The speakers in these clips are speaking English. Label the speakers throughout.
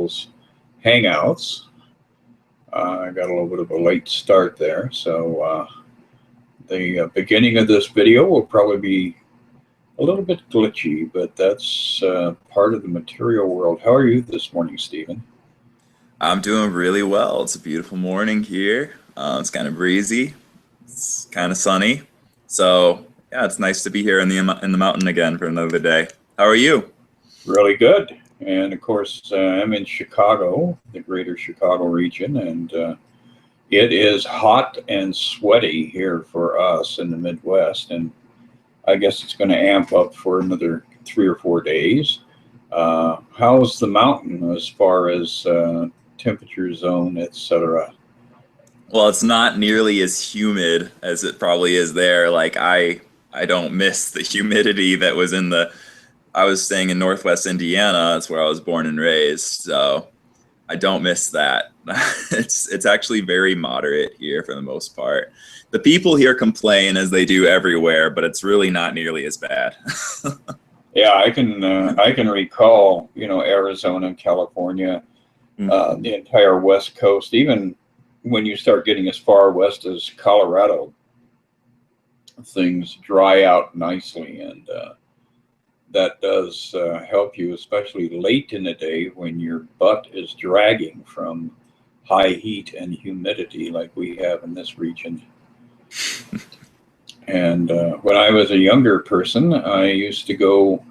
Speaker 1: Miracles Hangouts. I got a little bit of a late start there, so the beginning of this video will probably be a little bit glitchy, but that's part of the material world. How are you this morning, Stephen?
Speaker 2: I'm doing really well. It's a beautiful morning here. It's kind of breezy. It's kind of sunny. So yeah, it's nice to be here in the mountain again for another day. How are you?
Speaker 1: Really good. And of course, I'm in Chicago, the greater Chicago region, and it is hot and sweaty here for us in the Midwest. And I guess it's going to amp up for another 3 or 4 days. How's the mountain as far as temperature zone, etc.?
Speaker 2: Well, it's not nearly as humid as it probably is there. Like I don't miss the humidity that was in the I was staying in Northwest Indiana. That's where I was born and raised. So I don't miss that. It's actually very moderate here for the most part. The people here complain as they do everywhere, but it's really not nearly as bad.
Speaker 1: Yeah, I can recall, Arizona and California,
Speaker 2: Mhm.
Speaker 1: the entire West Coast, even when you start getting as far west as Colorado, things dry out nicely, and that does help you, especially late in the day when your butt is dragging from high heat and humidity like we have in this region. And when I was a younger person, I used to go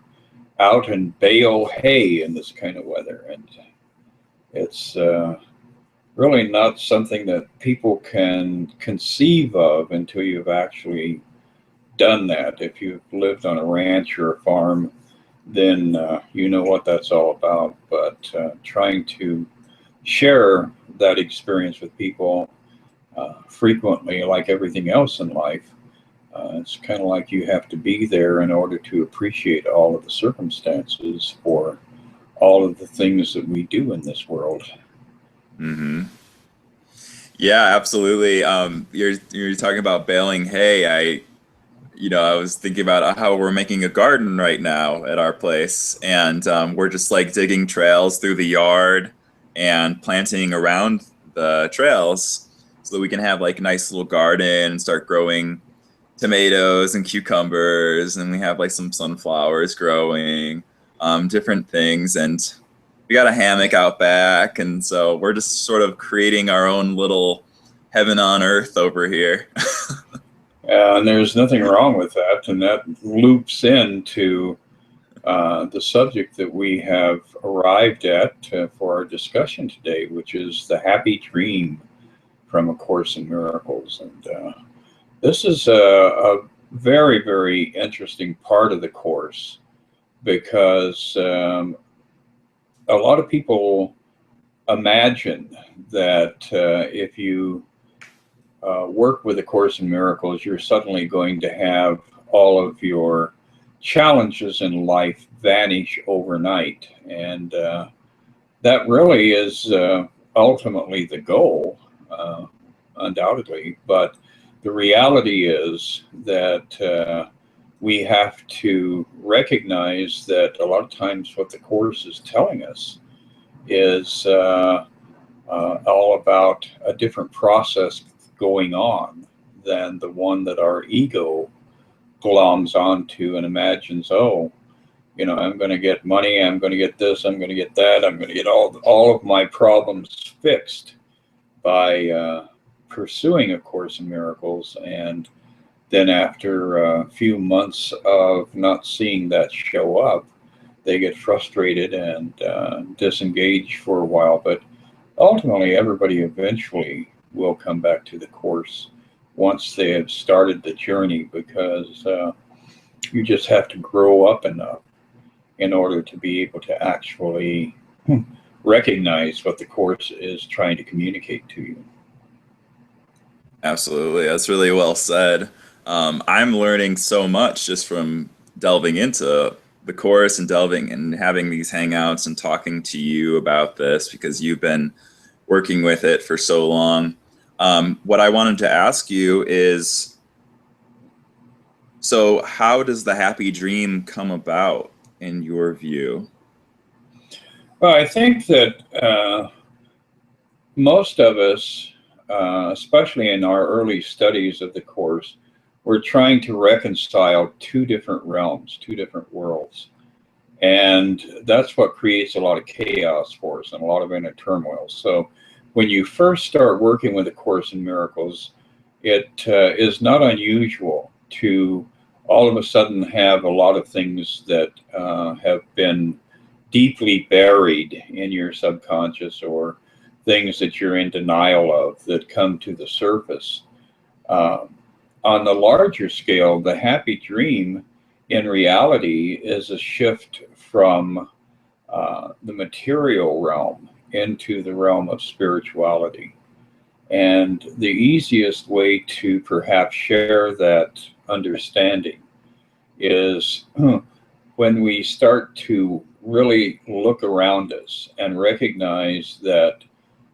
Speaker 1: out and bale hay in this kind of weather, and it's really not something that people can conceive of until you've actually done that. If you've lived on a ranch or a farm, then you know what that's all about. But trying to share that experience with people frequently, like everything else in life, it's kind of like you have to be there in order to appreciate all of the circumstances for all of the things that we do in this world.
Speaker 2: hmm Yeah, absolutely. You're talking about baling hay. I was thinking about how we're making a garden right now at our place, and we're just like digging trails through the yard and planting around the trails so that we can have like a nice little garden and start growing tomatoes and cucumbers, and we have like some sunflowers growing, different things, and we got a hammock out back, and so we're just sort of creating our own little heaven on earth over here.
Speaker 1: And there's nothing wrong with that. And that loops into the subject that we have arrived at for our discussion today, which is the happy dream from A Course in Miracles. And this is a very, very interesting part of the Course because a lot of people imagine that if you work with A Course in Miracles, you're suddenly going to have all of your challenges in life vanish overnight. And that really is ultimately the goal, undoubtedly. But the reality is that we have to recognize that a lot of times what the Course is telling us is all about a different process going on than the one that our ego gloms onto and imagines, oh, I'm going to get money, I'm going to get this, I'm going to get that, I'm going to get all of my problems fixed by pursuing A Course in Miracles. And then after a few months of not seeing that show up, they get frustrated and disengage for a while. But ultimately, everybody eventually will come back to the Course once they have started the journey, because you just have to grow up enough in order to be able to actually recognize what the Course is trying to communicate to you.
Speaker 2: Absolutely, that's really well said. I'm learning so much just from delving into the course and delving and having these hangouts and talking to you about this because you've been working with it for so long. What I wanted to ask you is, so how does the happy dream come about in your view?
Speaker 1: Well, I think that most of us, especially in our early studies of the Course, we're trying to reconcile two different realms, two different worlds. And that's what creates a lot of chaos for us and a lot of inner turmoil. So when you first start working with A Course in Miracles, it is not unusual to all of a sudden have a lot of things that have been deeply buried in your subconscious, or things that you're in denial of, that come to the surface. Um, on the larger scale, the happy dream in reality is a shift from the material realm into the realm of spirituality. And the easiest way to perhaps share that understanding is when we start to really look around us and recognize that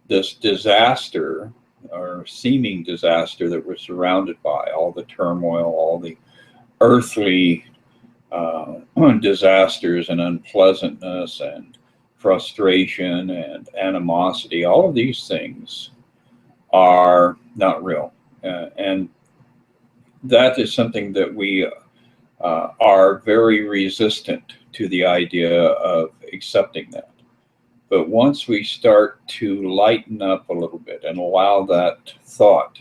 Speaker 1: this disaster, or seeming disaster, that we're surrounded by, all the turmoil, all the earthly disasters and unpleasantness and frustration and animosity, all of these things are not real. And that is something that we are very resistant to the idea of accepting that. But once we start to lighten up a little bit and allow that thought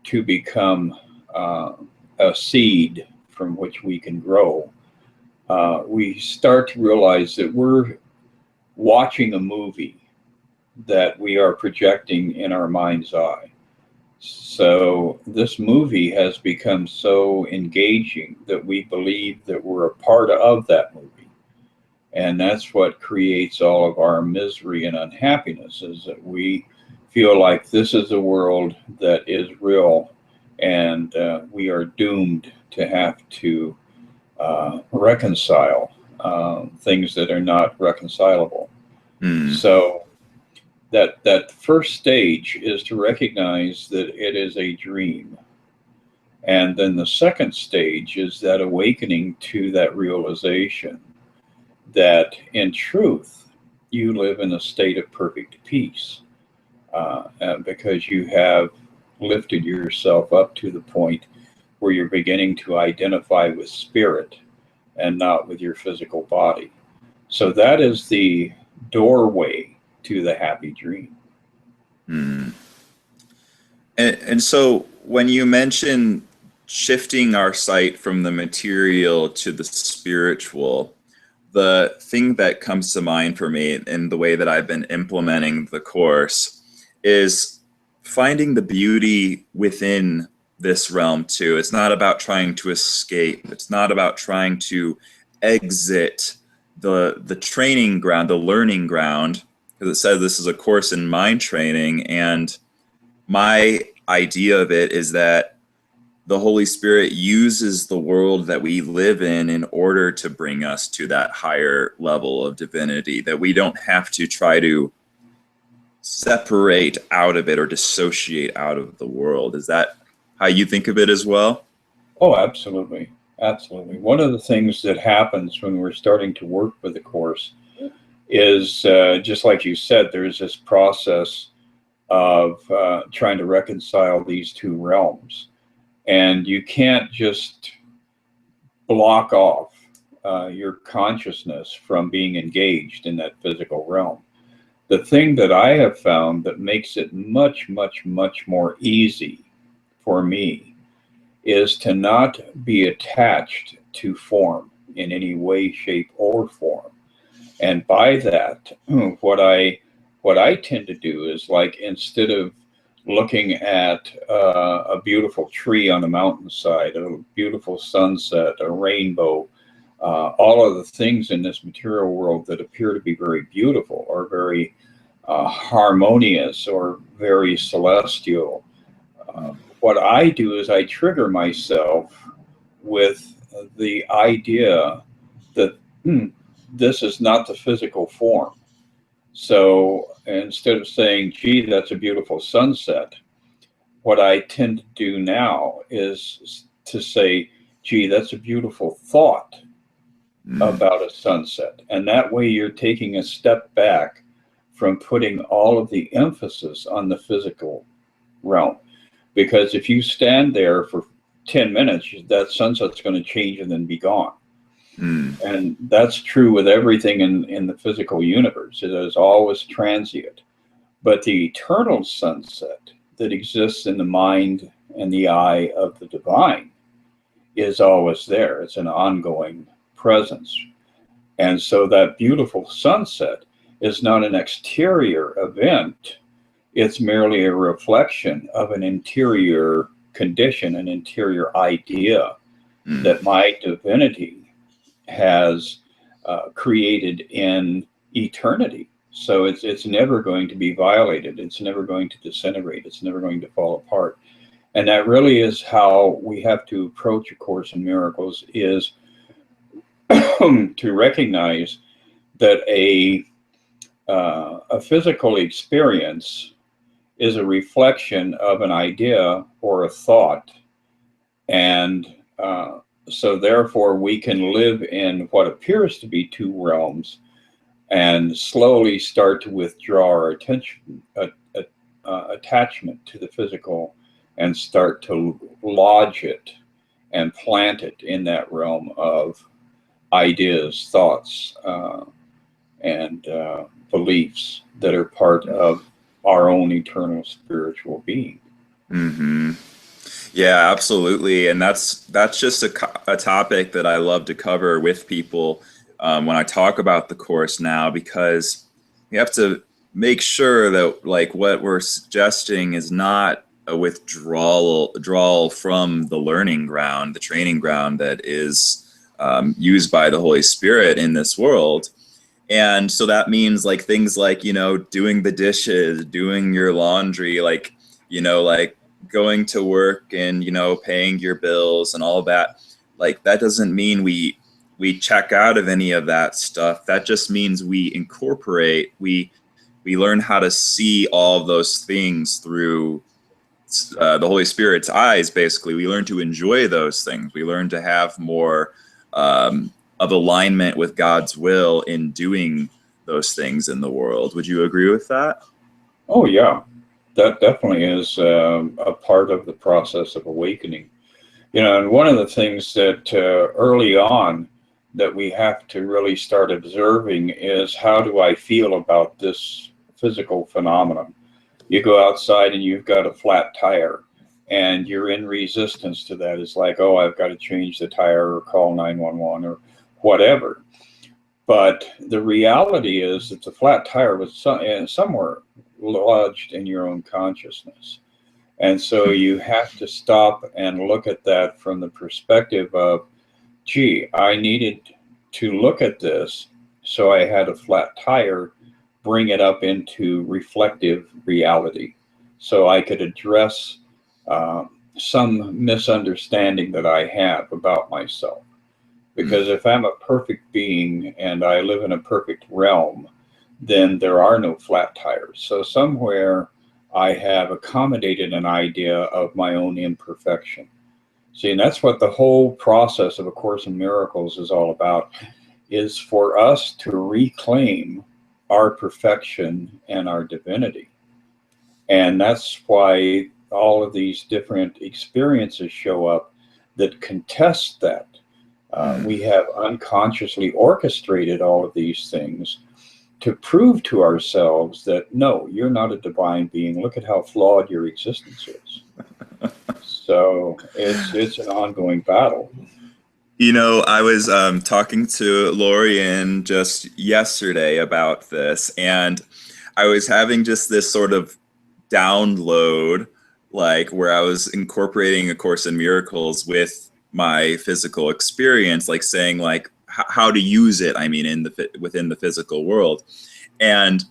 Speaker 1: to become a seed from which we can grow, we start to realize that we're watching a movie that we are projecting in our mind's eye. So this movie has become so engaging that we believe that we're a part of that movie. And that's what creates all of our misery and unhappiness, is that we feel like this is a world that is real, and we are doomed to have to reconcile things that are not reconcilable. So that first stage is to recognize that it is a dream. And then the second stage is that awakening to that realization that in truth, you live in a state of perfect peace, because you have lifted yourself up to the point where you're beginning to identify with spirit and not with your physical body. So that is the doorway to the happy dream.
Speaker 2: And so when you mention shifting our sight from the material to the spiritual, the thing that comes to mind for me in the way that I've been implementing the Course is finding the beauty within this realm too. It's not about trying to escape. It's not about trying to exit the training ground, the learning ground, because it says this is a course in mind training. And my idea of it is that the Holy Spirit uses the world that we live in order to bring us to that higher level of divinity, that we don't have to try to separate out of it or dissociate out of the world. Is that how you think of it as well?
Speaker 1: Oh, absolutely. Absolutely. One of the things that happens when we're starting to work with the Course is, just like you said, there's this process of trying to reconcile these two realms. And you can't just block off your consciousness from being engaged in that physical realm. The thing that I have found that makes it much, much, much more easy for me is to not be attached to form in any way, shape, or form. And by that, what I tend to do is, like, instead of looking at a beautiful tree on a mountainside, a beautiful sunset, a rainbow, all of the things in this material world that appear to be very beautiful or very harmonious or very celestial, what I do is I trigger myself with the idea that this is not the physical form. So instead of saying, gee, that's a beautiful sunset, what I tend to do now is to say, gee, that's a beautiful thought. about a sunset. And that way you're taking a step back from putting all of the emphasis on the physical realm. Because if you stand there for 10 minutes, that sunset's going to change and then be gone. And that's true with everything in the physical universe. It is always transient. But the eternal sunset that exists in the mind and the eye of the divine is always there. It's an ongoing presence. And so that beautiful sunset is not an exterior event. It's merely a reflection of an interior condition, an interior idea that my divinity has created in eternity. So it's never going to be violated. It's never going to disintegrate. It's never going to fall apart. And that really is how we have to approach A Course in Miracles, is to recognize that a physical experience is a reflection of an idea or a thought. And so therefore we can live in what appears to be two realms and slowly start to withdraw our attention, attachment to the physical, and start to lodge it and plant it in that realm of ideas, thoughts, and beliefs that are part of our own eternal spiritual being.
Speaker 2: Yeah, absolutely. And that's just a topic that I love to cover with people when I talk about the Course now, because we have to make sure that, like, what we're suggesting is not a withdrawal from the learning ground, the training ground that is used by the Holy Spirit in this world. And so that means, like, things like, doing the dishes, doing your laundry, like going to work and, paying your bills and all of that. Like, that doesn't mean we check out of any of that stuff. That just means we incorporate, we learn how to see all of those things through the Holy Spirit's eyes. Basically, we learn to enjoy those things. We learn to have more of alignment with God's will in doing those things in the world. Would you agree with that?
Speaker 1: Oh, yeah. That definitely is a part of the process of awakening. And one of the things that early on that we have to really start observing is, how do I feel about this physical phenomenon? You go outside and you've got a flat tire and you're in resistance to that. It's like, oh, I've got to change the tire or call 911 or whatever. But the reality is that the flat tire was somewhere lodged in your own consciousness. And so you have to stop and look at that from the perspective of, gee, I needed to look at this, so I had a flat tire, bring it up into reflective reality, so I could address some misunderstanding that I have about myself. Because if I'm a perfect being and I live in a perfect realm, then there are no flat tires. So somewhere I have accommodated an idea of my own imperfection. See, and that's what the whole process of A Course in Miracles is all about, is for us to reclaim our perfection and our divinity. And that's why all of these different experiences show up that contest that. We have unconsciously orchestrated all of these things to prove to ourselves that, no, you're not a divine being. Look at how flawed your existence is. So it's an ongoing battle.
Speaker 2: I was talking to Lorian just yesterday about this, and I was having just this sort of download, like, where I was incorporating A Course in Miracles with my physical experience, like saying, like, how to use it, within the physical world. And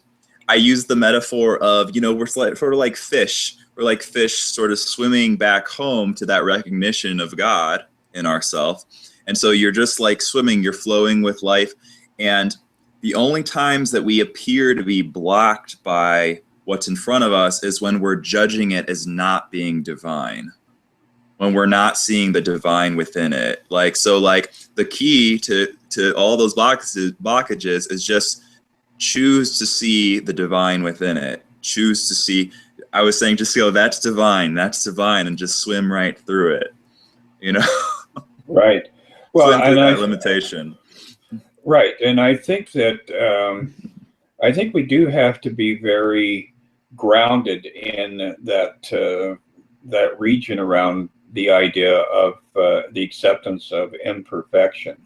Speaker 2: I used the metaphor of, we're sort of like fish. We're like fish sort of swimming back home to that recognition of God in ourselves. And so you're just like swimming, you're flowing with life. And the only times that we appear to be blocked by what's in front of us is when we're judging it as not being divine. when we're not seeing the divine within it. Like, so like the key to all those blockages is just choose to see the divine within it. Choose to see, I was saying, just go, that's divine, and just swim right through it, you know?
Speaker 1: Right. Well,
Speaker 2: Swim through
Speaker 1: and
Speaker 2: that limitation.
Speaker 1: right. And I think that, I think we do have to be very grounded in that, that region around the idea of the acceptance of imperfection.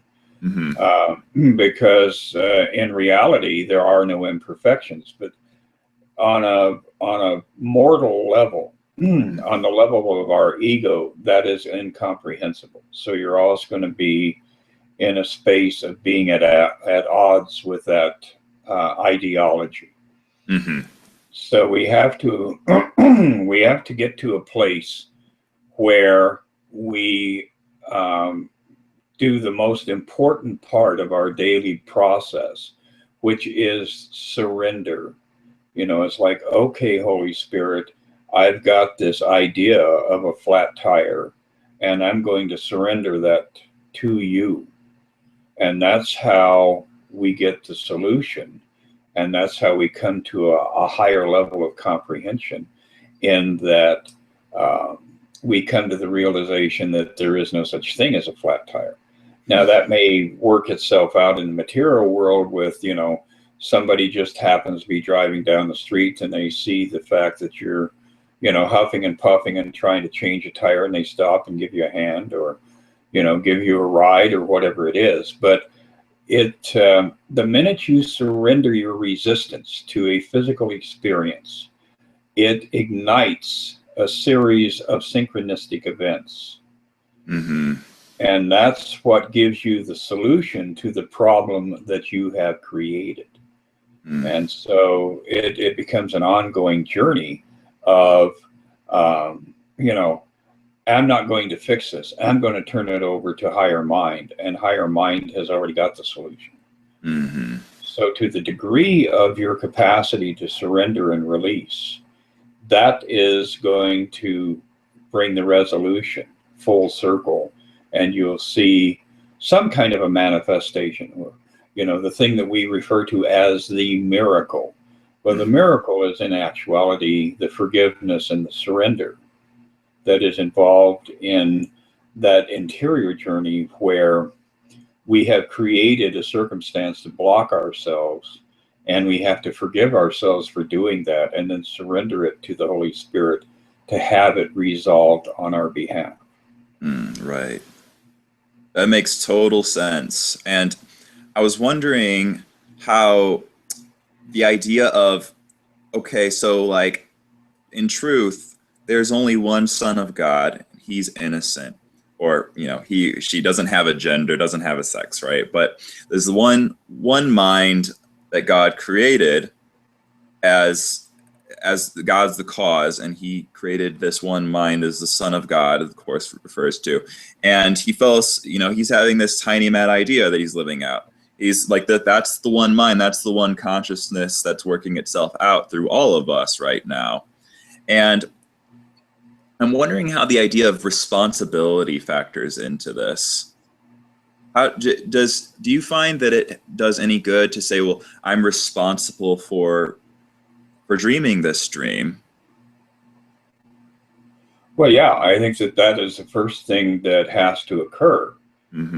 Speaker 1: Because in reality, there are no imperfections, but on a mortal level, on the level of our ego, that is incomprehensible. So you're always going to be in a space of being at odds with that ideology. So we have to we have to get to a place where we do the most important part of our daily process, which is surrender. You know, it's like, okay, Holy Spirit, I've got this idea of a flat tire, and I'm going to surrender that to you. And that's how we get the solution. And that's how we come to a higher level of comprehension, in that we come to the realization that there is no such thing as a flat tire. Now, that may work itself out in the material world with, you know, somebody just happens to be driving down the street and they see the fact that you're, you know, huffing and puffing and trying to change a tire, and they stop and give you a hand, or, you know, give you a ride or whatever it is. But the minute you surrender your resistance to a physical experience, it ignites a series of synchronistic events. And that's what gives you the solution to the problem that you have created. And so it becomes an ongoing journey of, you know, I'm not going to fix this. I'm going to turn it over to higher mind, and higher mind has already got the solution. So to the degree of your capacity to surrender and release, that is going to bring the resolution full circle, and you'll see some kind of a manifestation, or, you know, the thing that we refer to as the miracle. Well, the miracle is in actuality the forgiveness and the surrender that is involved in that interior journey, where we have created a circumstance to block ourselves, and we have to forgive ourselves for doing that, and then surrender it to the Holy Spirit to have it resolved on our behalf.
Speaker 2: Right. That makes total sense. And I was wondering how the idea of, okay, so like in truth, there's only one Son of God. He's innocent, or, you know, she doesn't have a gender, doesn't have a sex, right? But there's one mind that God created as God's the cause, and he created this one mind as the Son of God, of course, refers to. And he feels, you know, he's having this tiny mad idea that he's living out. He's like that's the one mind, that's the one consciousness that's working itself out through all of us right now. And I'm wondering how the idea of responsibility factors into this. How do you find that it does any good to say, well, I'm responsible for dreaming this dream?
Speaker 1: Well, yeah, I think that is the first thing that has to occur,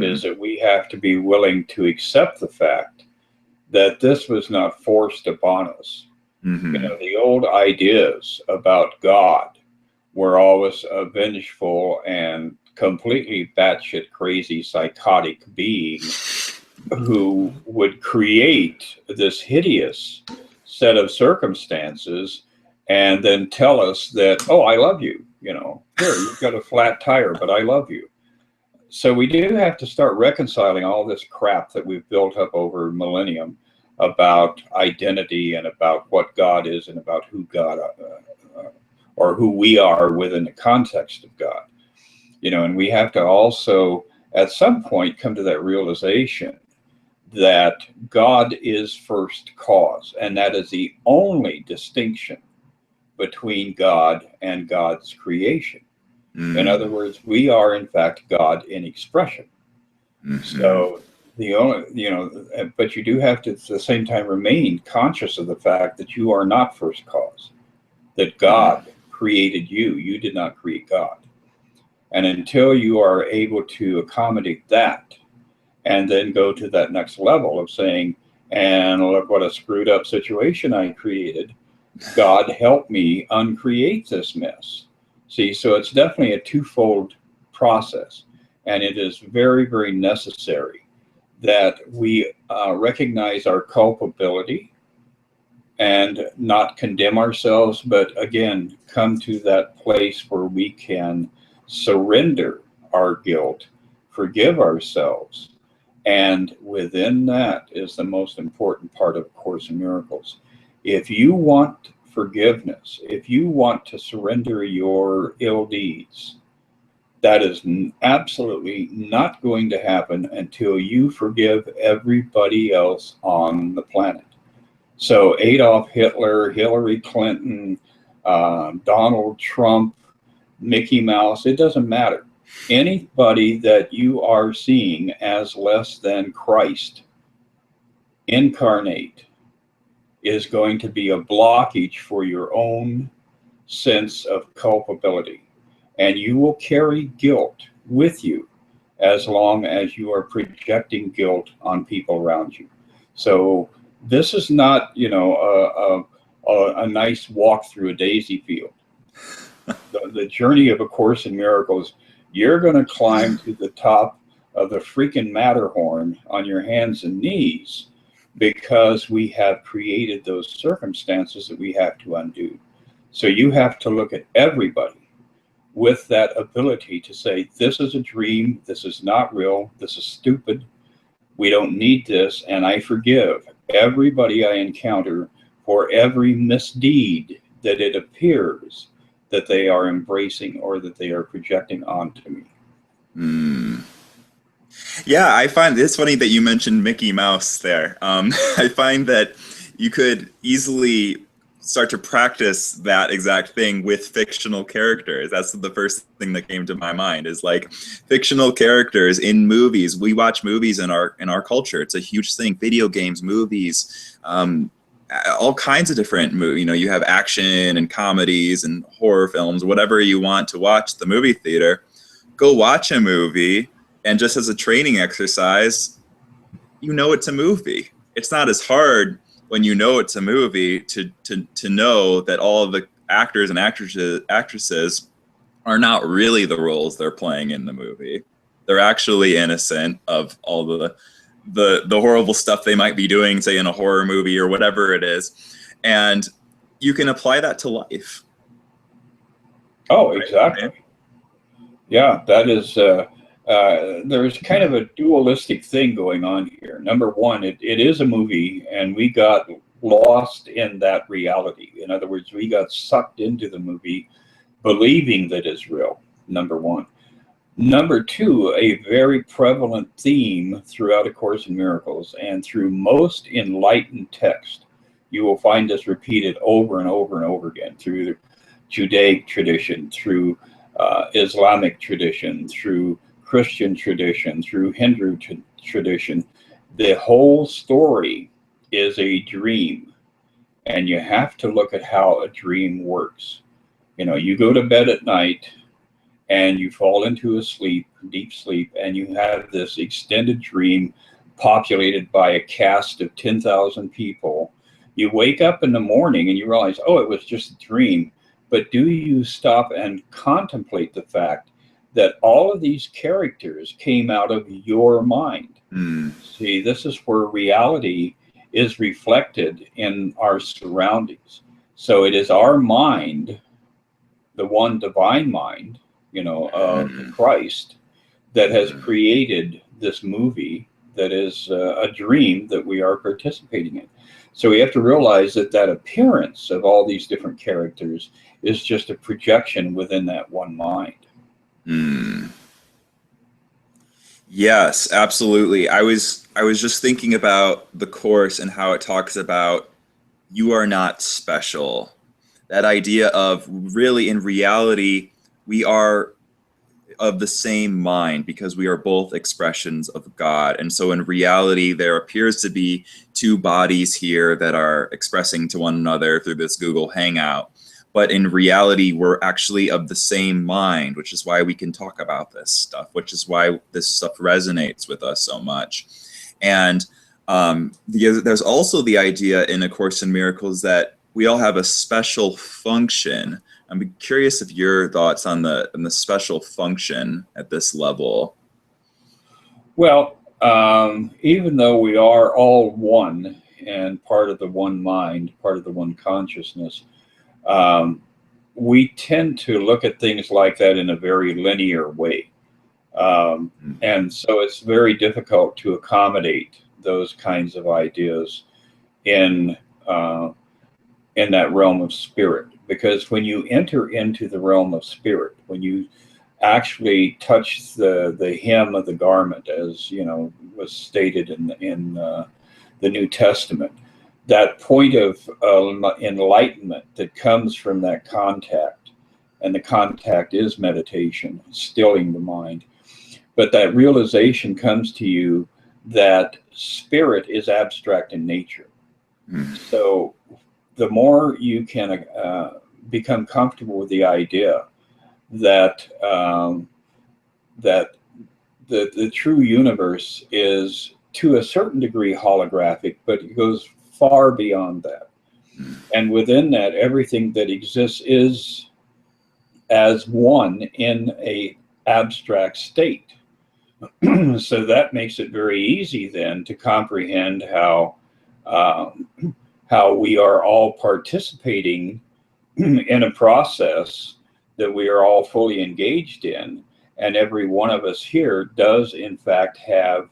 Speaker 1: is that we have to be willing to accept the fact that this was not forced upon us. You know, the old ideas about God were always a vengeful and completely batshit crazy psychotic being who would create this hideous set of circumstances and then tell us that, oh, I love you, you know, here, you've got a flat tire, but I love you. So we do have to start reconciling all this crap that we've built up over millennium about identity and about what God is and about who God or who we are within the context of God. You know, and we have to also at some point come to that realization that God is first cause, and that is the only distinction between God and God's creation. In other words, we are in fact God in expression. So the only, but you do have to at the same time remain conscious of the fact that you are not first cause, that God created you. You did not create God. And until you are able to accommodate that and then go to that next level of saying, and look what a screwed up situation I created, God help me uncreate this mess. See, so it's definitely a twofold process. And it is very, very necessary that we recognize our culpability and not condemn ourselves, but again, come to that place where we can surrender our guilt, forgive ourselves. And within that is the most important part of Course in Miracles. If you want forgiveness, if you want to surrender your ill deeds, that is absolutely not going to happen until you forgive everybody else on the planet. So Adolf Hitler, Hillary Clinton, Donald Trump, Mickey Mouse, it doesn't matter. Anybody that you are seeing as less than Christ incarnate is going to be a blockage for your own sense of culpability. And you will carry guilt with you as long as you are projecting guilt on people around you. So this is not, a nice walk through a daisy field. The journey of A Course in Miracles, you're going to climb to the top of the freaking Matterhorn on your hands and knees because we have created those circumstances that we have to undo. So you have to look at everybody with that ability to say, this is a dream, this is not real, this is stupid, we don't need this, and I forgive everybody I encounter for every misdeed that it appears that they are embracing or that they are projecting onto me.
Speaker 2: Yeah, I find it's funny that you mentioned Mickey Mouse there. I find that you could easily start to practice that exact thing with fictional characters. That's the first thing that came to my mind is like fictional characters in movies. We watch movies in our culture. It's a huge thing. Video games, movies, all kinds of different movies. You have action and comedies and horror films, whatever you want to watch at the movie theater. Go watch a movie, and just as a training exercise, it's a movie. It's not as hard when you know it's a movie to know that all of the actors and actresses are not really the roles they're playing in the movie. They're actually innocent of all the horrible stuff they might be doing, say in a horror movie or whatever it is. And you can apply that to life.
Speaker 1: Oh, exactly. Right? Yeah, that is, there's kind of a dualistic thing going on here. Number one, it is a movie, and we got lost in that reality. In other words, we got sucked into the movie believing that it's real, number one. Number two, a very prevalent theme throughout A Course in Miracles and through most enlightened text. You will find this repeated over and over and over again through the Judaic tradition, through Islamic tradition, through Christian tradition, through Hindu tradition. The whole story is a dream, and you have to look at how a dream works. You go to bed at night and you fall into a deep sleep, and you have this extended dream populated by a cast of 10,000 people. You wake up in the morning and you realize, oh, it was just a dream. But do you stop and contemplate the fact that all of these characters came out of your mind? See, this is where reality is reflected in our surroundings. So it is our mind, the one divine mind, of Christ, that has created this movie that is a dream that we are participating in. So we have to realize that appearance of all these different characters is just a projection within that one mind.
Speaker 2: Yes, absolutely. I was just thinking about the Course and how it talks about you are not special. That idea of really in reality, we are of the same mind because we are both expressions of God. And so in reality, there appears to be two bodies here that are expressing to one another through this Google Hangout. But in reality, we're actually of the same mind, which is why we can talk about this stuff, which is why this stuff resonates with us so much. And there's also the idea in A Course in Miracles that we all have a special function. I'm curious of your thoughts on the special function at this level.
Speaker 1: Well, even though we are all one and part of the one mind, part of the one consciousness, we tend to look at things like that in a very linear way. And so it's very difficult to accommodate those kinds of ideas in that realm of spirit. Because when you enter into the realm of spirit, when you actually touch the hem of the garment, as was stated in the New Testament, that point of enlightenment that comes from that contact, and the contact is meditation, stilling the mind. But that realization comes to you that spirit is abstract in nature. So the more you can become comfortable with the idea that that the true universe is to a certain degree holographic, but it goes far beyond that. And within that, everything that exists is as one in a abstract state. So that makes it very easy then to comprehend how we are all participating in a process that we are all fully engaged in, and every one of us here does in fact have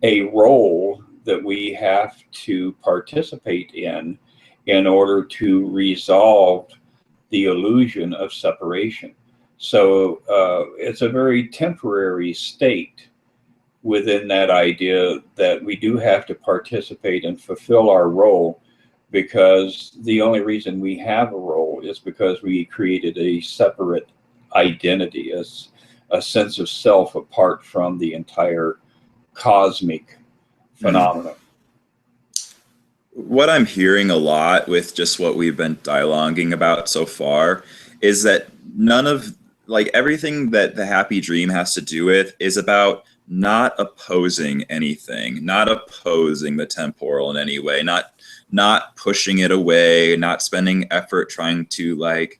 Speaker 1: a role that we have to participate in order to resolve the illusion of separation. So it's a very temporary state within that idea that we do have to participate and fulfill our role, because the only reason we have a role is because we created a separate identity, as a sense of self apart from the entire cosmic phenomenon.
Speaker 2: What I'm hearing a lot with just what we've been dialoguing about so far is that none of, like, everything that the happy dream has to do with is about not opposing anything, not opposing the temporal in any way, not pushing it away, not spending effort trying to like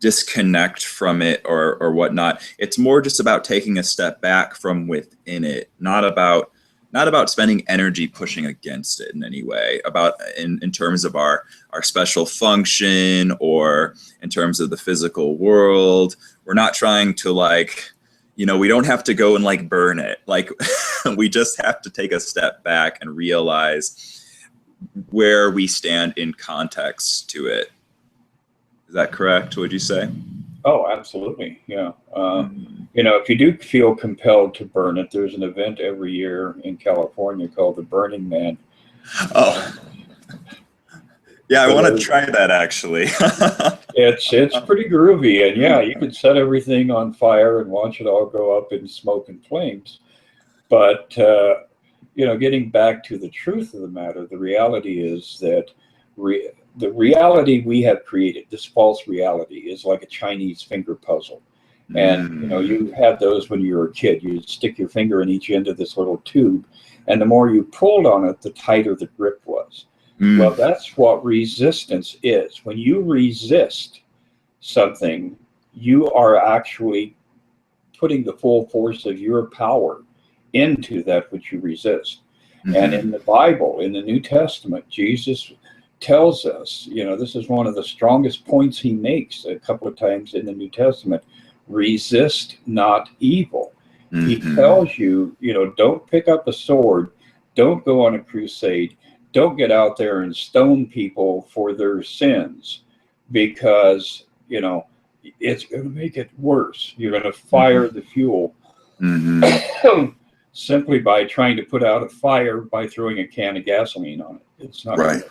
Speaker 2: disconnect from it or whatnot. It's more just about taking a step back from within it, not about spending energy pushing against it in any way, about in terms of our special function or in terms of the physical world. We're not trying to like, we don't have to go and like burn it. Like we just have to take a step back and realize where we stand in context to it. Is that correct? Would you say?
Speaker 1: Oh, absolutely. Yeah. If you do feel compelled to burn it, there's an event every year in California called the Burning Man.
Speaker 2: Oh, yeah, I want to try that actually.
Speaker 1: It's pretty groovy, and yeah, you can set everything on fire and watch it all go up in smoke and flames. But getting back to the truth of the matter, the reality is that the reality we have created, this false reality, is like a Chinese finger puzzle. And you had those when you were a kid. You stick your finger in each end of this little tube, and the more you pulled on it, the tighter the grip was. Well, that's what resistance is. When you resist something, you are actually putting the full force of your power into that which you resist. And in the Bible, in the New Testament, Jesus tells us, this is one of the strongest points he makes a couple of times in the New Testament: resist not evil. He tells you, don't pick up a sword, don't go on a crusade, don't get out there and stone people for their sins, because, it's going to make it worse. You're going to fire the fuel simply by trying to put out a fire by throwing a can of gasoline on it. It's not
Speaker 2: right.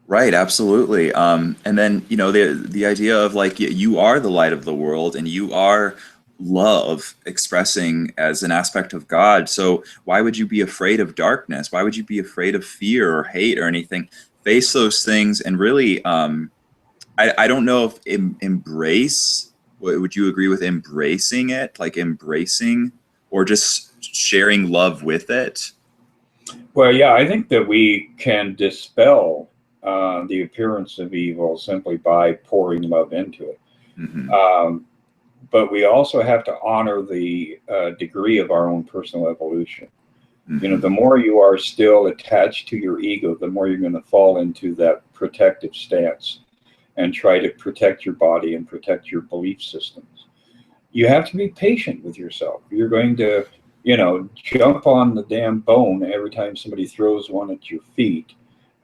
Speaker 2: Right, absolutely. And then, you know, the idea of like you are the light of the world and you are love expressing as an aspect of God. So why would you be afraid of darkness? Why would you be afraid of fear or hate or anything? Face those things and really, I don't know if embrace, would you agree with embracing it, like embracing or just sharing love with it?
Speaker 1: Well, yeah, I think that we can dispel the appearance of evil simply by pouring love into it.
Speaker 2: Hmm.
Speaker 1: Um, but we also have to honor the degree of our own personal evolution. You know,
Speaker 2: Hmm.
Speaker 1: the more you are still attached to your ego, the more you're going to fall into that protective stance and try to protect your body and protect your belief systems. You have to be patient with yourself. You're going to, jump on the damn bone every time somebody throws one at your feet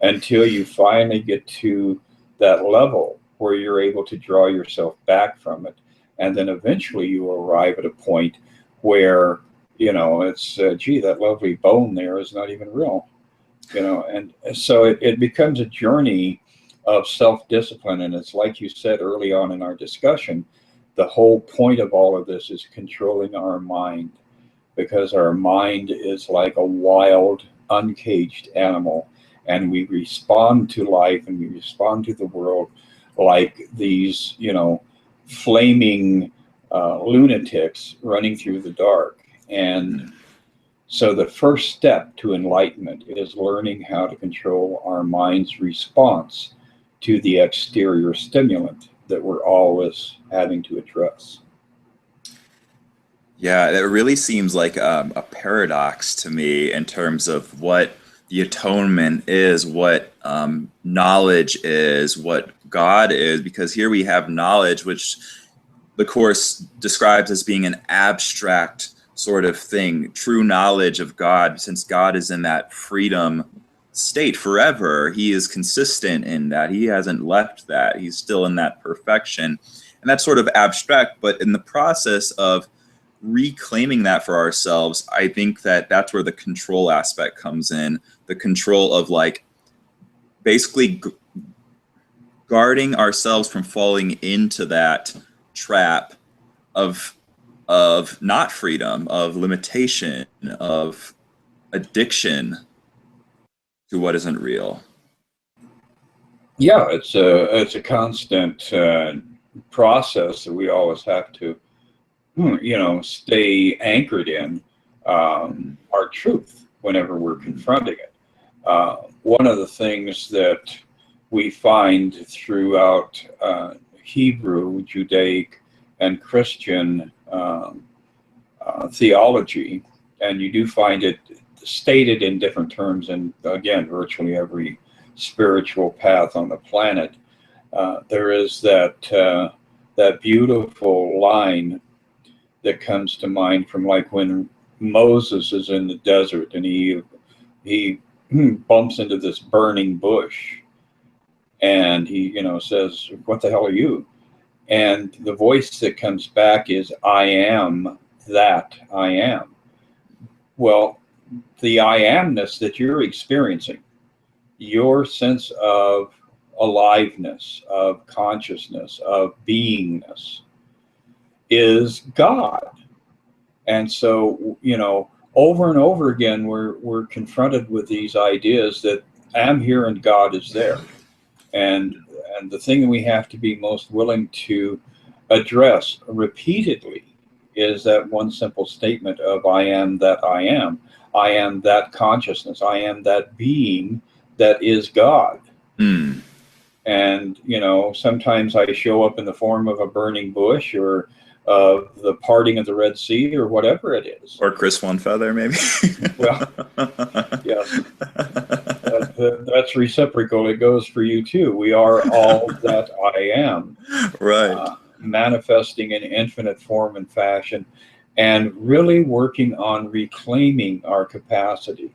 Speaker 1: until you finally get to that level where you're able to draw yourself back from it. And then eventually you arrive at a point where, it's, gee, that lovely bone there is not even real, and so it becomes a journey of self-discipline. And it's like you said early on in our discussion, the whole point of all of this is controlling our mind, because our mind is like a wild, uncaged animal, and we respond to life and we respond to the world like these, flaming lunatics running through the dark. And so the first step to enlightenment is learning how to control our mind's response to the exterior stimulant that we're always having to address.
Speaker 2: Yeah, it really seems like a paradox to me in terms of what the atonement is, what knowledge is, what God is, because here we have knowledge, which the Course describes as being an abstract sort of thing, true knowledge of God, since God is in that freedom state forever. He is consistent in that. He hasn't left that. He's still in that perfection. And that's sort of abstract, but in the process of reclaiming that for ourselves, I think that that's where the control aspect comes in, the control of like basically guarding ourselves from falling into that trap of not freedom, of limitation, of addiction to what isn't real.
Speaker 1: Yeah, it's a constant process that we always have to, stay anchored in our truth whenever we're confronting it. One of the things that we find throughout Hebrew, Judaic, and Christian theology, and you do find it stated in different terms in, again, virtually every spiritual path on the planet. There is that beautiful line that comes to mind from, like, when Moses is in the desert and he bumps into this burning bush, and he says, "What the hell are you?" And the voice that comes back is, "I am that I am." Well, the I amness that you're experiencing, your sense of aliveness, of consciousness, of beingness, is God. And so, over and over again, we're confronted with these ideas that I'm here and God is there. And and the thing that we have to be most willing to address repeatedly is that one simple statement of, I am that I am. I am that consciousness. I am that being that is God.
Speaker 2: Mm.
Speaker 1: And, sometimes I show up in the form of a burning bush, or the parting of the Red Sea, or whatever it is.
Speaker 2: Or Chris One Feather, maybe.
Speaker 1: Well, yes, that's reciprocal. It goes for you too. We are all that I am,
Speaker 2: Right.
Speaker 1: manifesting in infinite form and fashion, and really working on reclaiming our capacity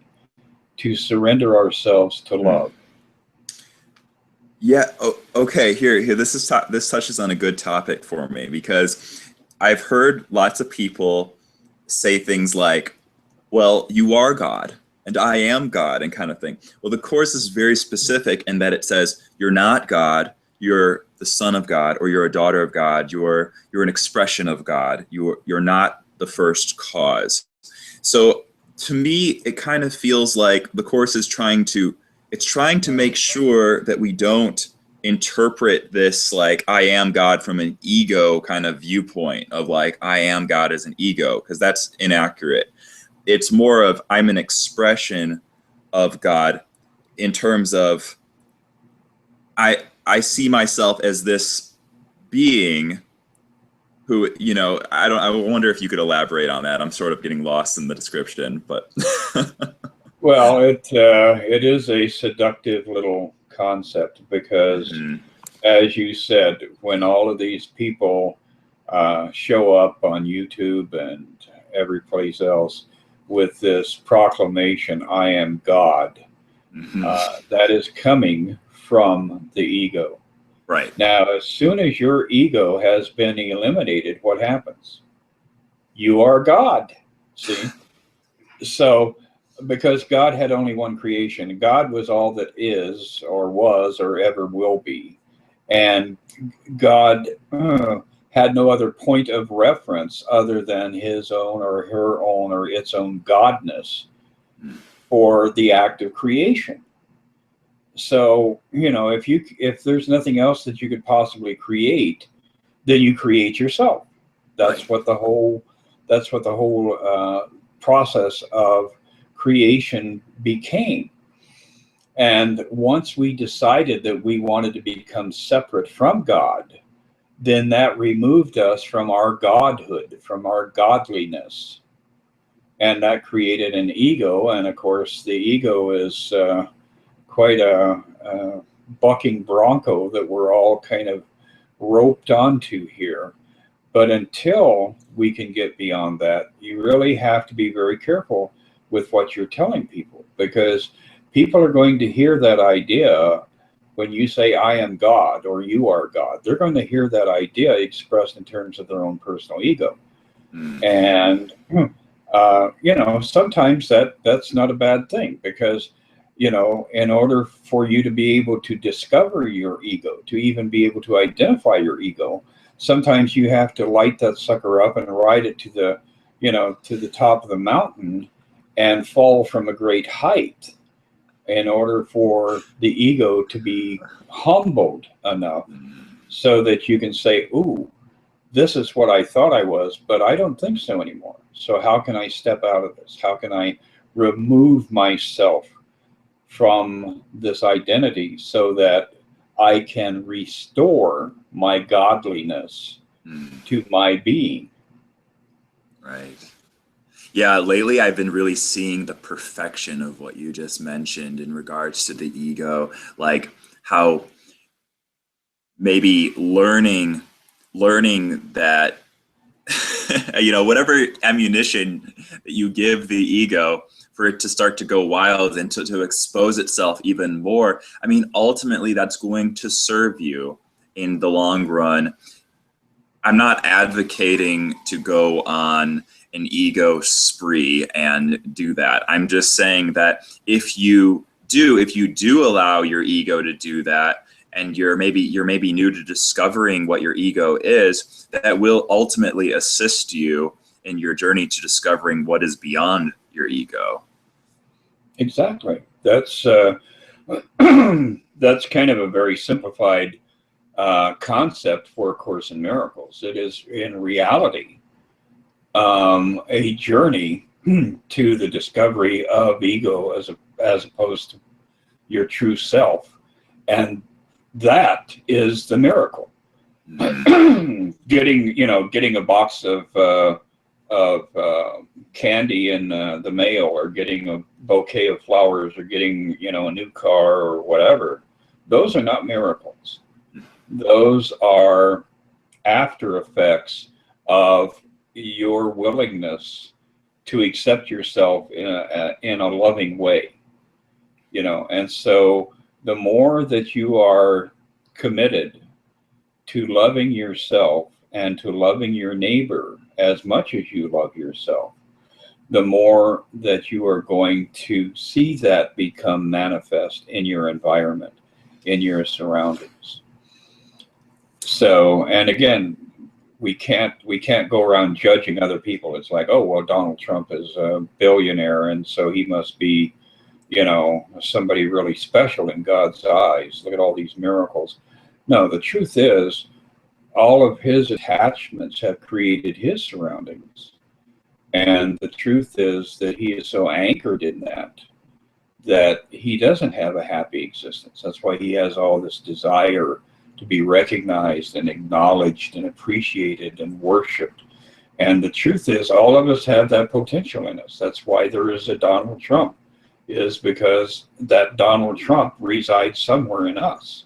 Speaker 1: to surrender ourselves to
Speaker 2: Mm.
Speaker 1: love.
Speaker 2: Yeah. Okay. Here. This touches on a good topic for me because I've heard lots of people say things like, "Well, you are God, and I am God and kind of thing. Well, the Course is very specific in that it says you're not God, you're the son of God, or you're a daughter of God, you're an expression of God, you're not the first cause. So to me, it kind of feels like the Course is trying to make sure that we don't interpret this like I am God from an ego kind of viewpoint of like I am God as an ego, because that's inaccurate. It's more of I'm an expression of God in terms of I see myself as this being who, you know, I wonder if you could elaborate on that. I'm sort of getting lost in the description, but
Speaker 1: Well, it is a seductive little concept because, as you said, when all of these people show up on YouTube and every place else with this proclamation, I am God, that is coming from the ego.
Speaker 2: Right.
Speaker 1: Now, as soon as your ego has been eliminated, what happens? You are God. See? So, because God had only one creation, God was all that is, or was, or ever will be. And God had no other point of reference other than his own or her own or its own godness for the act of creation. So, you know, if there's nothing else that you could possibly create, then you create yourself. That's
Speaker 2: Right.
Speaker 1: what the whole process of creation became. And once we decided that we wanted to become separate from God, then that removed us from our godhood, from our godliness. And that created an ego. And of course, the ego is quite a bucking bronco that we're all kind of roped onto here. But until we can get beyond that, you really have to be very careful with what you're telling people, because people are going to hear that idea when you say, I am God or you are God. They're going to hear that idea expressed in terms of their own personal ego. And, you know, sometimes that's not a bad thing, because, you know, in order for you to be able to discover your ego, to even be able to identify your ego, sometimes you have to light that sucker up and ride it to the, you know, to the top of the mountain and fall from a great height in order for the ego to be humbled enough so that you can say, ooh, this is what I thought I was, but I don't think so anymore. So how can I step out of this? How can I remove myself from this identity so that I can restore my godliness to my being?
Speaker 2: Right. Yeah, lately I've been really seeing the perfection of what you just mentioned in regards to the ego, like how maybe learning that you know, whatever ammunition that you give the ego for it to start to go wild and to expose itself even more, I mean, ultimately that's going to serve you in the long run. I'm not advocating to go on an ego spree and do that. I'm just saying that if you do allow your ego to do that, and you're maybe new to discovering what your ego is, that will ultimately assist you in your journey to discovering what is beyond your ego.
Speaker 1: Exactly. That's that's kind of a very simplified concept for A Course in Miracles. It is in reality a journey to the discovery of ego as opposed to your true self, and that is the miracle. Getting a box of candy in the mail, or getting a bouquet of flowers, or getting, you know, a new car or whatever. Those are not miracles. Those are after effects of your willingness to accept yourself in a loving way, you know. And so the more that you are committed to loving yourself and to loving your neighbor as much as you love yourself, the more that you are going to see that become manifest in your environment, in your surroundings. So, and again, we can't go around judging other people. It's like, oh, well, Donald Trump is a billionaire, and so he must be, somebody really special in God's eyes. Look at all these miracles. No, the truth is, all of his attachments have created his surroundings. And the truth is that he is so anchored in that he doesn't have a happy existence. That's why he has all this desire to be recognized and acknowledged and appreciated and worshiped. And the truth is, all of us have that potential in us. That's why there is a Donald Trump, is because that Donald Trump resides somewhere in us.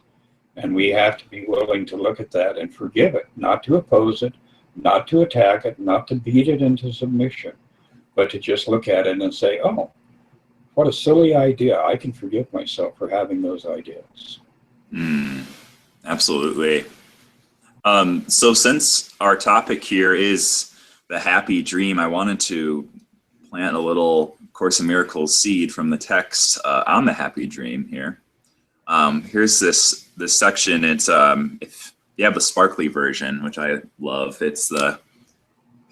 Speaker 1: And we have to be willing to look at that and forgive it, not to oppose it, not to attack it, not to beat it into submission, but to just look at it and say, oh, what a silly idea. I can forgive myself for having those ideas.
Speaker 2: Absolutely. So since our topic here is the happy dream, I wanted to plant a little Course in Miracles seed from the text on the happy dream here. Here's this section. It's if you have the sparkly version, which I love, it's the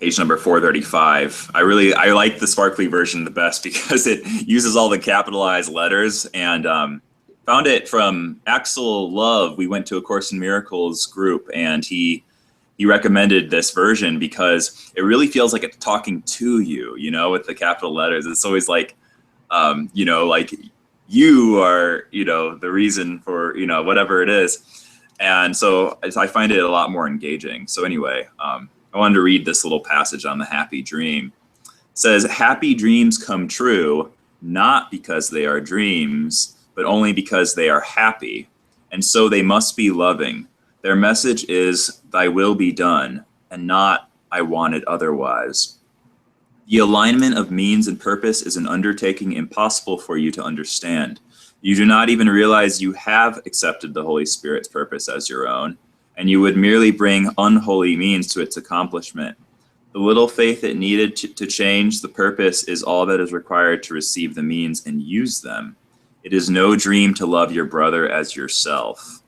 Speaker 2: page number 435. I like the sparkly version the best because it uses all the capitalized letters, and found it from Axel Love. We went to a Course in Miracles group, and he recommended this version because it really feels like it's talking to you, with the capital letters. It's always like, like you are, the reason for, whatever it is. And so I find it a lot more engaging. So anyway, I wanted to read this little passage on the happy dream. It says, happy dreams come true, not because they are dreams, but only because they are happy. And so they must be loving. Their message is, thy will be done, and not, I want it otherwise. The alignment of means and purpose is an undertaking impossible for you to understand. You do not even realize you have accepted the Holy Spirit's purpose as your own, and you would merely bring unholy means to its accomplishment. The little faith it needed to change the purpose is all that is required to receive the means and use them. It is no dream to love your brother as yourself.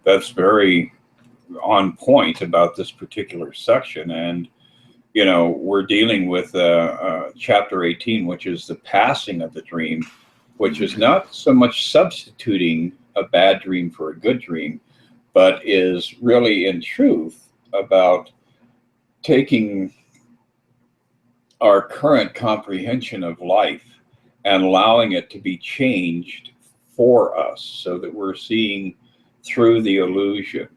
Speaker 1: That's very on point about this particular section. And, we're dealing with chapter 18, which is the passing of the dream, which is not so much substituting a bad dream for a good dream, but is really in truth about taking our current comprehension of life and allowing it to be changed for us so that we're seeing through the illusion.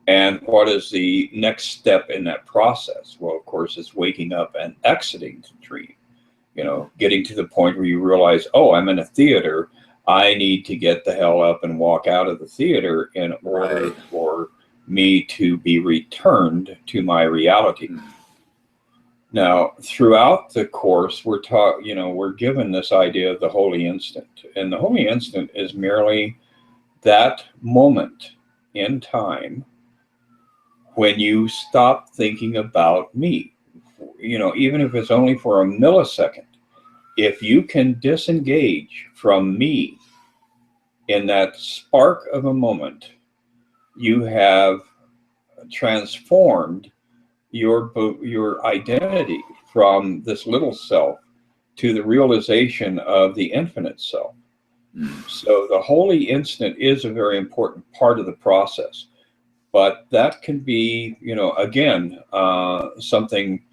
Speaker 1: And what is the next step in that process? Well, of course, it's waking up and exiting the dream. Getting to the point where you realize, oh, I'm in a theater. I need to get the hell up and walk out of the theater in order for me to be returned to my reality. Now, throughout the course, we're taught, we're given this idea of the holy instant. And the holy instant is merely that moment in time when you stop thinking about me. Even if it's only for a millisecond, if you can disengage from me in that spark of a moment, you have transformed your identity from this little self to the realization of the infinite self. So the holy instant is a very important part of the process, but that can be, again, something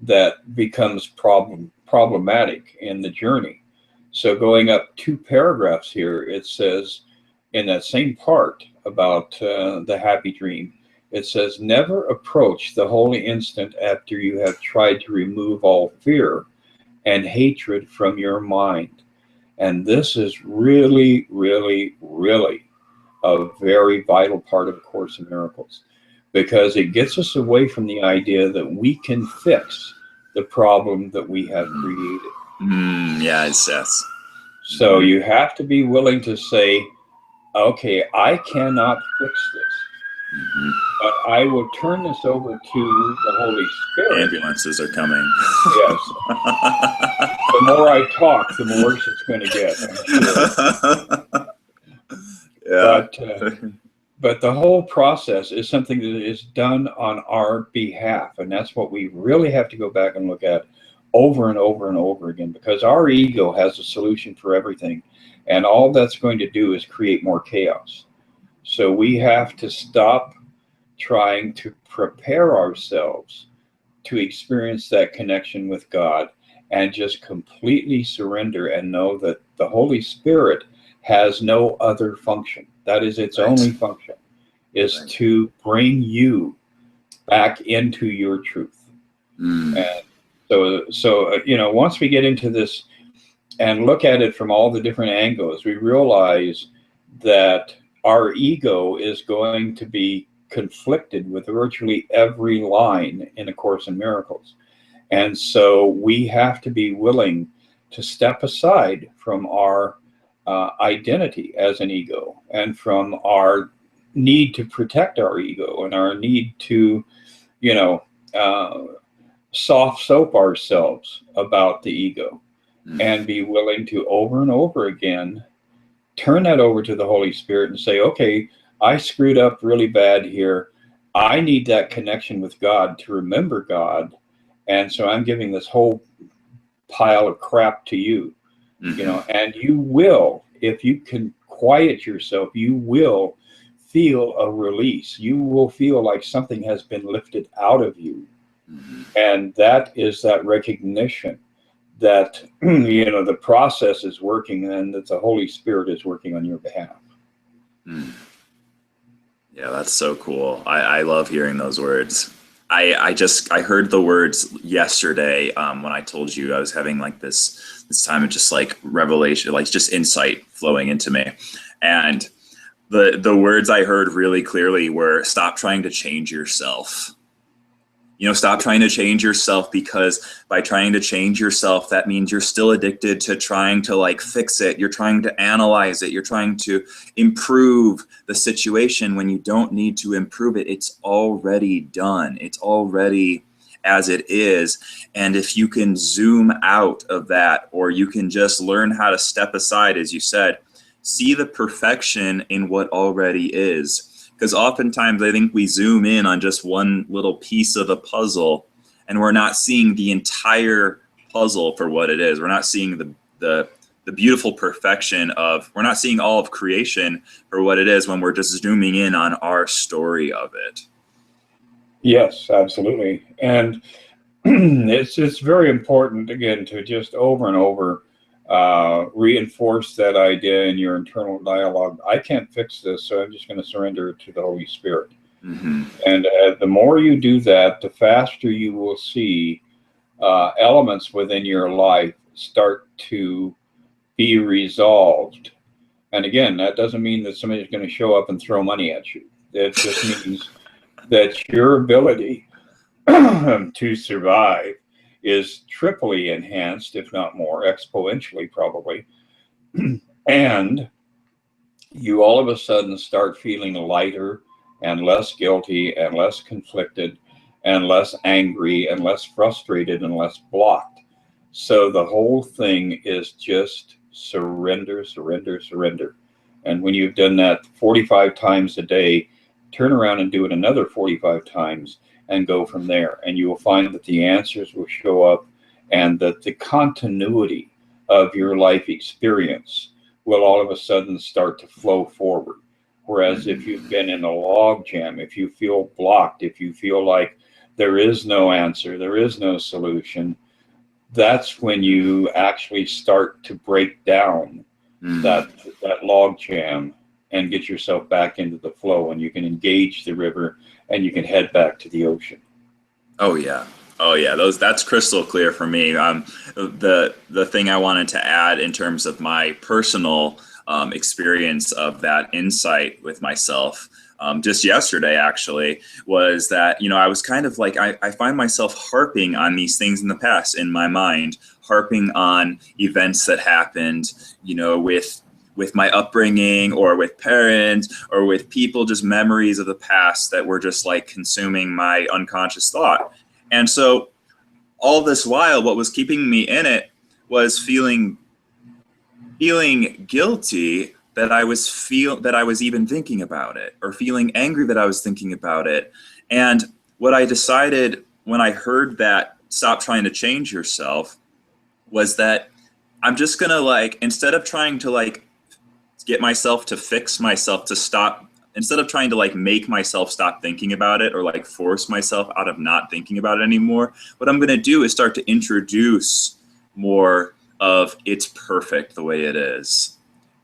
Speaker 1: that becomes problematic in the journey. So going up 2 paragraphs here, it says in that same part about the happy dream, it says, never approach the holy instant after you have tried to remove all fear and hatred from your mind. And this is really, really, really a very vital part of A Course in Miracles, because it gets us away from the idea that we can fix the problem that we have created.
Speaker 2: Yes.
Speaker 1: So you have to be willing to say, okay, I cannot fix this. But I will turn this over to the Holy Spirit.
Speaker 2: Ambulances are coming.
Speaker 1: Yes. The more I talk, the worse it's going to get, I'm sure.
Speaker 2: Yeah.
Speaker 1: But the whole process is something that is done on our behalf. And that's what we really have to go back and look at over and over and over again, because our ego has a solution for everything. And all that's going to do is create more chaos. So we have to stop trying to prepare ourselves to experience that connection with God and just completely surrender and know that the Holy Spirit has no other function. That is its only function, is to bring you back into your truth. And so once we get into this and look at it from all the different angles, we realize that our ego is going to be conflicted with virtually every line in A Course in Miracles. And so we have to be willing to step aside from our identity as an ego, and from our need to protect our ego, and our need to, soft soap ourselves about the ego, and be willing to over and over again turn that over to the Holy Spirit and say, okay, I screwed up really bad here. I need that connection with God to remember God. And so I'm giving this whole pile of crap to you, and you will, if you can quiet yourself, you will feel a release. You will feel like something has been lifted out of you. And that is that recognition that, the process is working, and that the Holy Spirit is working on your behalf.
Speaker 2: Yeah, that's so cool. I love hearing those words. I heard the words yesterday when I told you I was having like this time of just like revelation, like just insight flowing into me. And the words I heard really clearly were, stop trying to change yourself. Stop trying to change yourself, because by trying to change yourself, that means you're still addicted to trying to like fix it. You're trying to analyze it. You're trying to improve the situation when you don't need to improve it. It's already done. It's already as it is. And if you can zoom out of that, or you can just learn how to step aside, as you said, see the perfection in what already is. Because oftentimes I think we zoom in on just one little piece of the puzzle, and we're not seeing the entire puzzle for what it is. We're not seeing the beautiful perfection of, we're not seeing all of creation for what it is when we're just zooming in on our story of it.
Speaker 1: Yes, absolutely. And it's very important, again, to just over and over reinforce that idea in your internal dialogue. I can't fix this, so I'm just going to surrender it to the Holy Spirit. And the more you do that, the faster you will see elements within your life start to be resolved. And again, that doesn't mean that somebody's going to show up and throw money at you. It just means that your ability to survive is triply enhanced, if not more, exponentially probably. And you all of a sudden start feeling lighter and less guilty and less conflicted and less angry and less frustrated and less blocked. So the whole thing is just surrender, surrender, surrender. And when you've done that 45 times a day, turn around and do it another 45 times and go from there. And you will find that the answers will show up, and that the continuity of your life experience will all of a sudden start to flow forward. Whereas if you've been in a log jam, if you feel blocked, if you feel like there is no answer, there is no solution, that's when you actually start to break down that log jam and get yourself back into the flow, and you can engage the river and you can head back to the ocean.
Speaker 2: Oh yeah. That's crystal clear for me. The thing I wanted to add in terms of my personal experience of that insight with myself, just yesterday actually, was that, I was kind of like, I find myself harping on these things in the past in my mind, harping on events that happened, with my upbringing or with parents or with people, just memories of the past that were just like consuming my unconscious thought. And so all this while, what was keeping me in it was feeling guilty that I was even thinking about it, or feeling angry that I was thinking about it. And what I decided when I heard that stop trying to change yourself was that I'm just gonna, like, instead of trying to like get myself to fix myself to stop, instead of trying to like make myself stop thinking about it or like force myself out of not thinking about it anymore, what I'm gonna do is start to introduce more of it's perfect the way it is.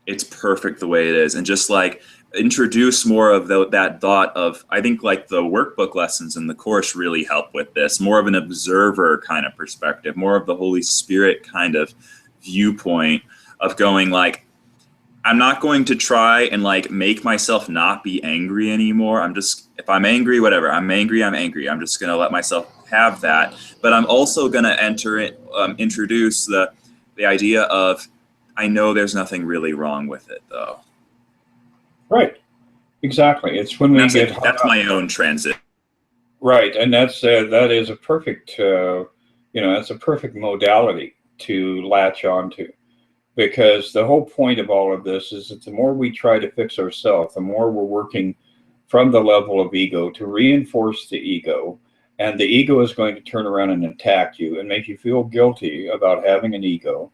Speaker 2: It's perfect the way it is. And just like introduce more of that thought of, I think like the workbook lessons in the course really help with this, more of an observer kind of perspective, more of the Holy Spirit kind of viewpoint of going like, I'm not going to try and like make myself not be angry anymore. I'm just, if I'm angry, whatever, I'm angry. I'm just going to let myself have that. But I'm also going to introduce the idea of, I know there's nothing really wrong with it though.
Speaker 1: Right. Exactly. It's when we get
Speaker 2: that's my own transit.
Speaker 1: Right. And that is a perfect, that's a perfect modality to latch onto. Because the whole point of all of this is that the more we try to fix ourselves, the more we're working from the level of ego to reinforce the ego. And the ego is going to turn around and attack you and make you feel guilty about having an ego.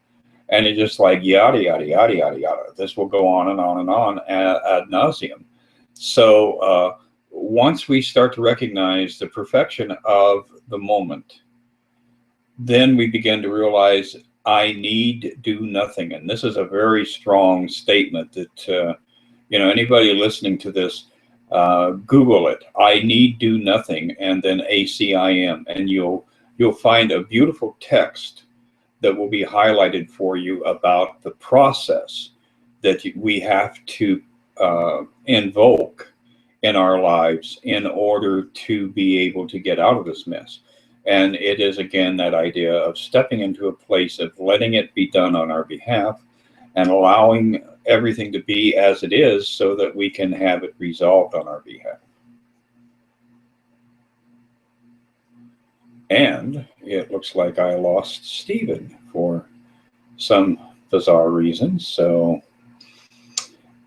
Speaker 1: And it's just like yada, yada, yada, yada, yada. This will go on and on and on ad nauseum. So once we start to recognize the perfection of the moment, then we begin to realize I need do nothing. And this is a very strong statement that, anybody listening to this, Google it. I need do nothing, and then ACIM, and you'll find a beautiful text that will be highlighted for you about the process that we have to invoke in our lives in order to be able to get out of this mess. And it is, again, that idea of stepping into a place of letting it be done on our behalf and allowing everything to be as it is so that we can have it resolved on our behalf. And it looks like I lost Stephen for some bizarre reason. So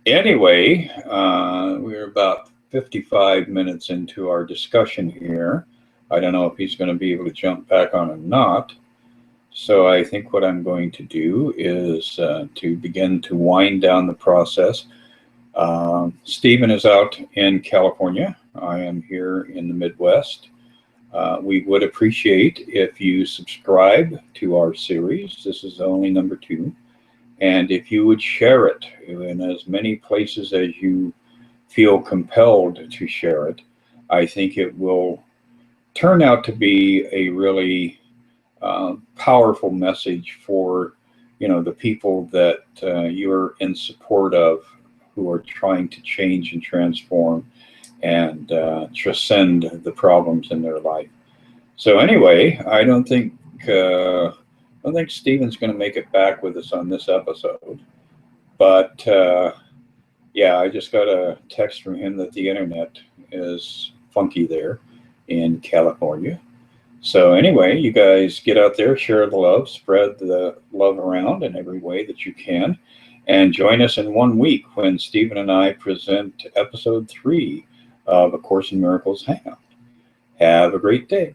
Speaker 1: anyway, we're about 55 minutes into our discussion here. I don't know if he's going to be able to jump back on or not. So I think what I'm going to do is to begin to wind down the process. Stephen is out in California. I am here in the Midwest. We would appreciate if you subscribe to our series. This is only number 2. And if you would share it in as many places as you feel compelled to share it, I think it will turn out to be a really powerful message for the people that you're in support of, who are trying to change and transform and transcend the problems in their life. So anyway, I don't think Stephen's going to make it back with us on this episode, but yeah, I just got a text from him that the internet is funky there in California. So anyway, you guys get out there, share the love, spread the love around in every way that you can, and join us in 1 week when Stephen and I present episode 3 of A Course in Miracles Hangout. Have a great day.